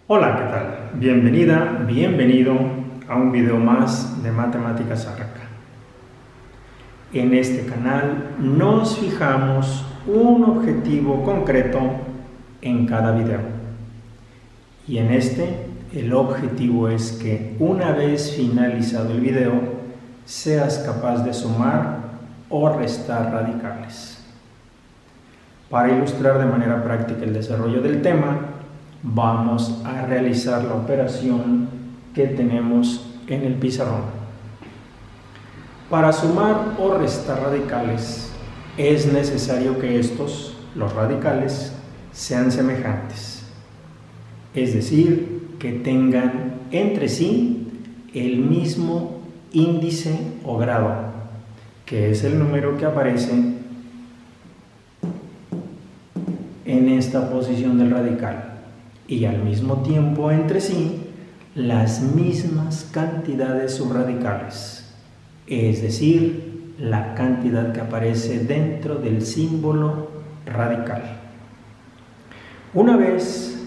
Hola, ¿qué tal? Bienvenida, bienvenido a un video más de Matemáticas Arranca. En este canal nos fijamos un objetivo concreto en cada video. Y en este, el objetivo es que una vez finalizado el video, seas capaz de sumar o restar radicales. Para ilustrar de manera práctica el desarrollo del tema, vamos a realizar la operación que tenemos en el pizarrón. Para sumar o restar radicales es necesario que estos, los radicales, sean semejantes, es decir, que tengan entre sí el mismo índice o grado, que es el número que aparece en esta posición del radical, y al mismo tiempo entre sí las mismas cantidades subradicales, es decir, la cantidad que aparece dentro del símbolo radical. Una vez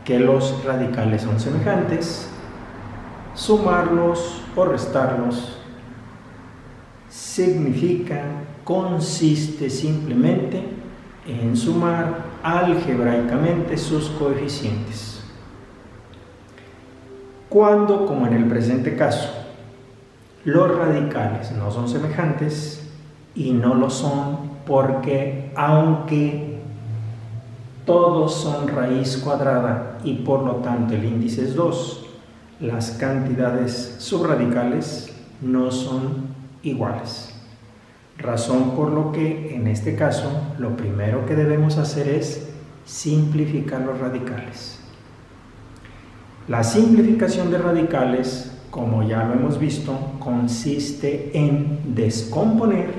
que los radicales son semejantes, sumarlos o restarlos consiste simplemente en sumar algebraicamente sus coeficientes. Cuando, como en el presente caso, los radicales no son semejantes, y no lo son porque aunque todos son raíz cuadrada y por lo tanto el índice es 2, las cantidades subradicales no son iguales. Razón por lo que en este caso lo primero que debemos hacer es simplificar los radicales. La simplificación de radicales, como ya lo hemos visto, consiste en descomponer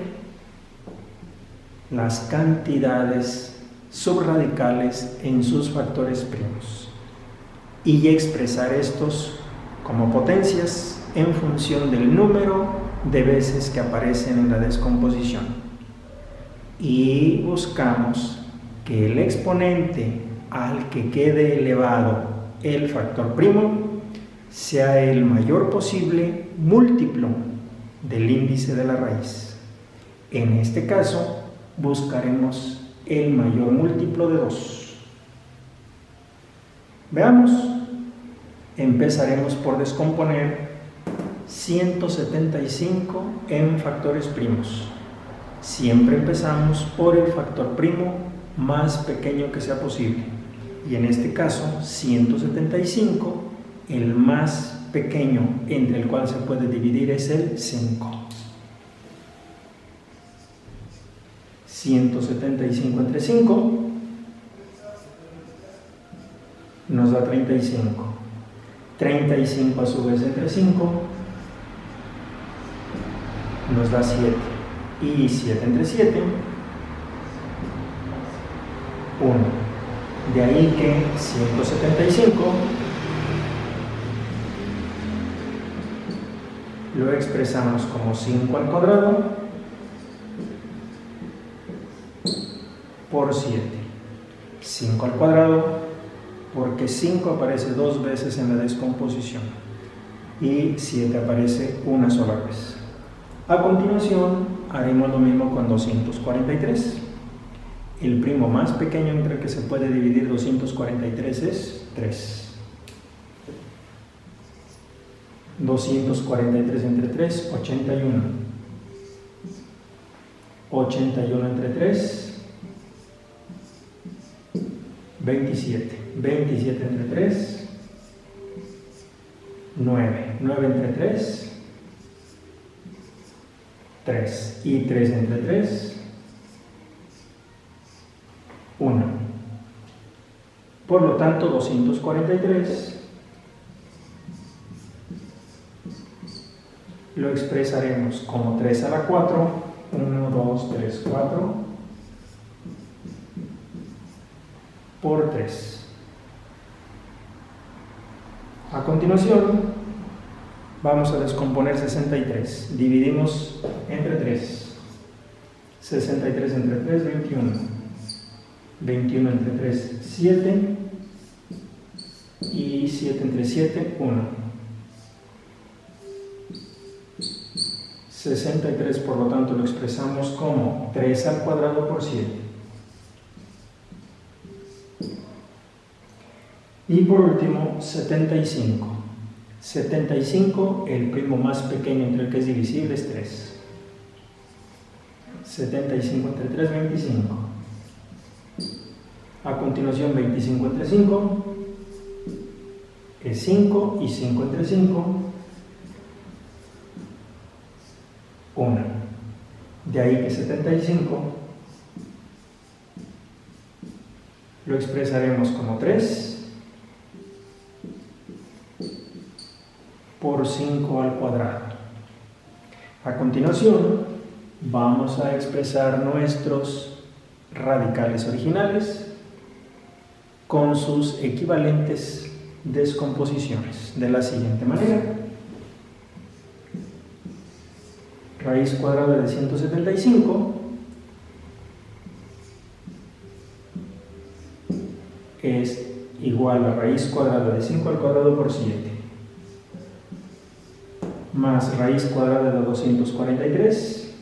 las cantidades subradicales en sus factores primos y expresar estos como potencias en función del número de veces que aparecen en la descomposición, y buscamos que el exponente al que quede elevado el factor primo sea el mayor posible múltiplo del índice de la raíz. En este caso buscaremos el mayor múltiplo de 2. Veamos. Empezaremos por descomponer 175 en factores primos. Siempre empezamos por el factor primo más pequeño que sea posible, y en este caso 175, el más pequeño entre el cual se puede dividir es el 5. 175 entre 5 nos da 35. 35 a su vez entre 5 nos da 7, y 7 entre 7, 1. De ahí que 175 lo expresamos como 5 al cuadrado por 7. 5 al cuadrado porque 5 aparece 2 veces en la descomposición y 7 aparece una sola vez. A continuación haremos lo mismo con 243. El primo más pequeño entre el que se puede dividir 243 es 3. 243 entre 3, 81. 81 entre 3, 27. 27 entre 3, 9. 9 entre 3, 3. Y 3 entre 3, 1. Por lo tanto, 243 lo expresaremos como 3 a la 4, 1, 2, 3, 4, por 3. A continuación, vamos a descomponer 63. Dividimos entre 3. 63 entre 3, 21. 21 entre 3, 7. y 7 entre 7, 1. 63, por lo tanto, lo expresamos como 3 al cuadrado por 7. Y por último, 75. 75, el primo más pequeño entre el que es divisible es 3. 75 entre 3, 25. A continuación, 25 entre 5 es 5, y 5 entre 5, 1. De ahí que 75 lo expresaremos como 3 por 5 al cuadrado. A continuación, vamos a expresar nuestros radicales originales con sus equivalentes descomposiciones de la siguiente manera. Raíz cuadrada de 175 es igual a raíz cuadrada de 5 al cuadrado por 7 más raíz cuadrada de 243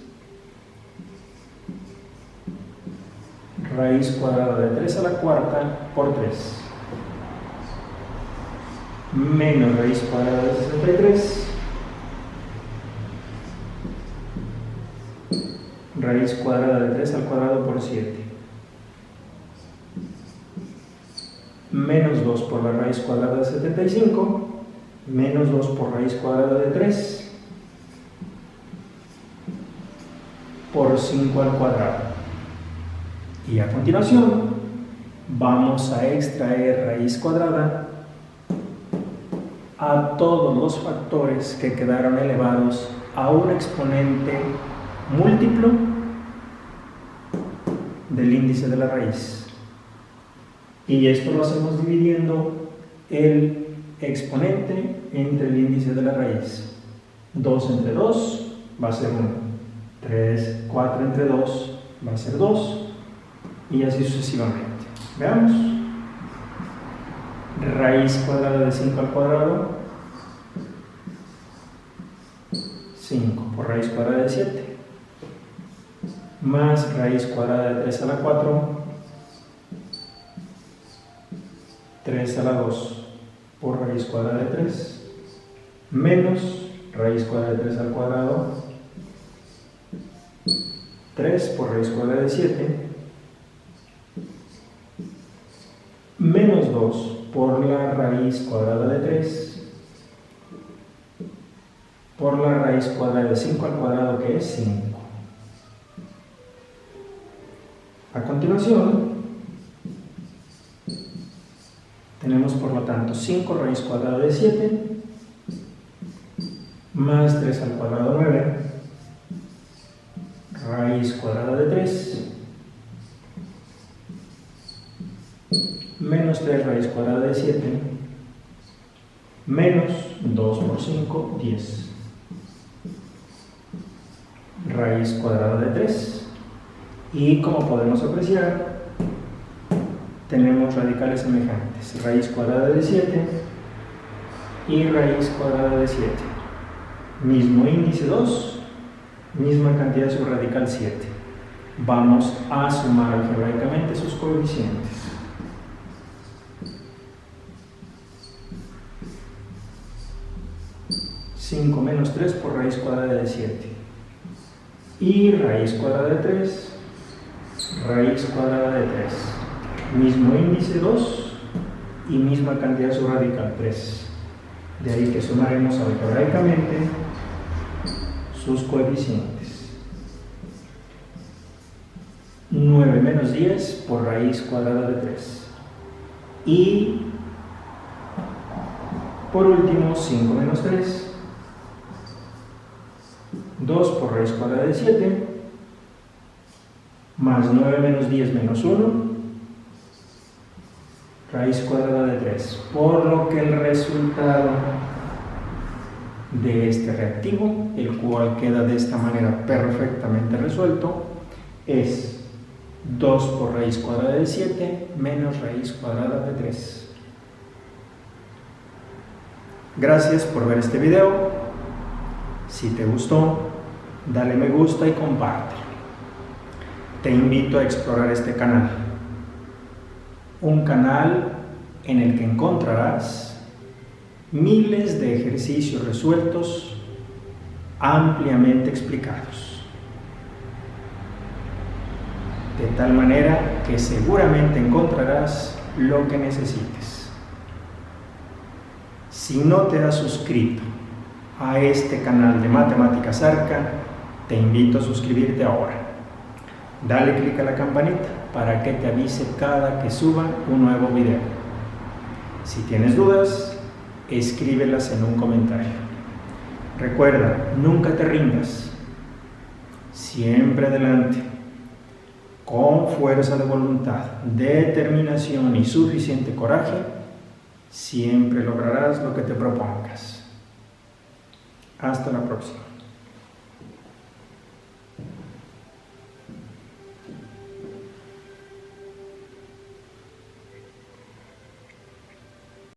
raíz cuadrada de 3 a la cuarta por 3 menos raíz cuadrada de 63 raíz cuadrada de 3 al cuadrado por 7 menos 2 por la raíz cuadrada de 75 menos 2 por raíz cuadrada de 3 por 5 al cuadrado. Y a continuación vamos a extraer raíz cuadrada a todos los factores que quedaron elevados a un exponente múltiplo del índice de la raíz. Y esto lo hacemos dividiendo el exponente entre el índice de la raíz. 2 entre 2 va a ser 1. 3, 4 entre 2 va a ser 2. Y así sucesivamente. Veamos. Raíz cuadrada de 5 al cuadrado. 5 por raíz cuadrada de 7. Más raíz cuadrada de 3 a la 4. 3 a la 2 por raíz cuadrada de 3. Menos raíz cuadrada de 3 al cuadrado. 3 por raíz cuadrada de 7. Menos 2 por la raíz cuadrada de 3 por la raíz cuadrada de 5 al cuadrado, que es 5. A continuación tenemos por lo tanto 5 raíz cuadrada de 7 más 3 al cuadrado 9 raíz cuadrada de 3 menos 3 raíz cuadrada de 7 menos 2 por 5, 10 raíz cuadrada de 3. Y como podemos apreciar, tenemos radicales semejantes, raíz cuadrada de 7 y raíz cuadrada de 7. Mismo índice 2, misma cantidad subradical 7. Vamos a sumar algebraicamente sus coeficientes. 5 menos 3 por raíz cuadrada de 7. Y raíz cuadrada de 3, raíz cuadrada de 3. Mismo índice 2 y misma cantidad subradical 3. De ahí que sumaremos algebraicamente sus coeficientes. 9 menos 10 por raíz cuadrada de 3. Y por último 5 menos 3. 2 por raíz cuadrada de 7, más 9 menos 10 menos 1, raíz cuadrada de 3. Por lo que el resultado de este reactivo, el cual queda de esta manera perfectamente resuelto, es 2 por raíz cuadrada de 7 menos raíz cuadrada de 3. Gracias por ver este video. Si te gustó, dale me gusta y compártelo. Te invito a explorar este canal. Un canal en el que encontrarás miles de ejercicios resueltos ampliamente explicados, de tal manera que seguramente encontrarás lo que necesites. Si no te has suscrito a este canal de Matemáticas Arca, te invito a suscribirte ahora. Dale clic a la campanita para que te avise cada que suba un nuevo video. Si tienes dudas, escríbelas en un comentario. Recuerda, nunca te rindas. Siempre adelante. Con fuerza de voluntad, determinación y suficiente coraje, siempre lograrás lo que te propongas. Hasta la próxima.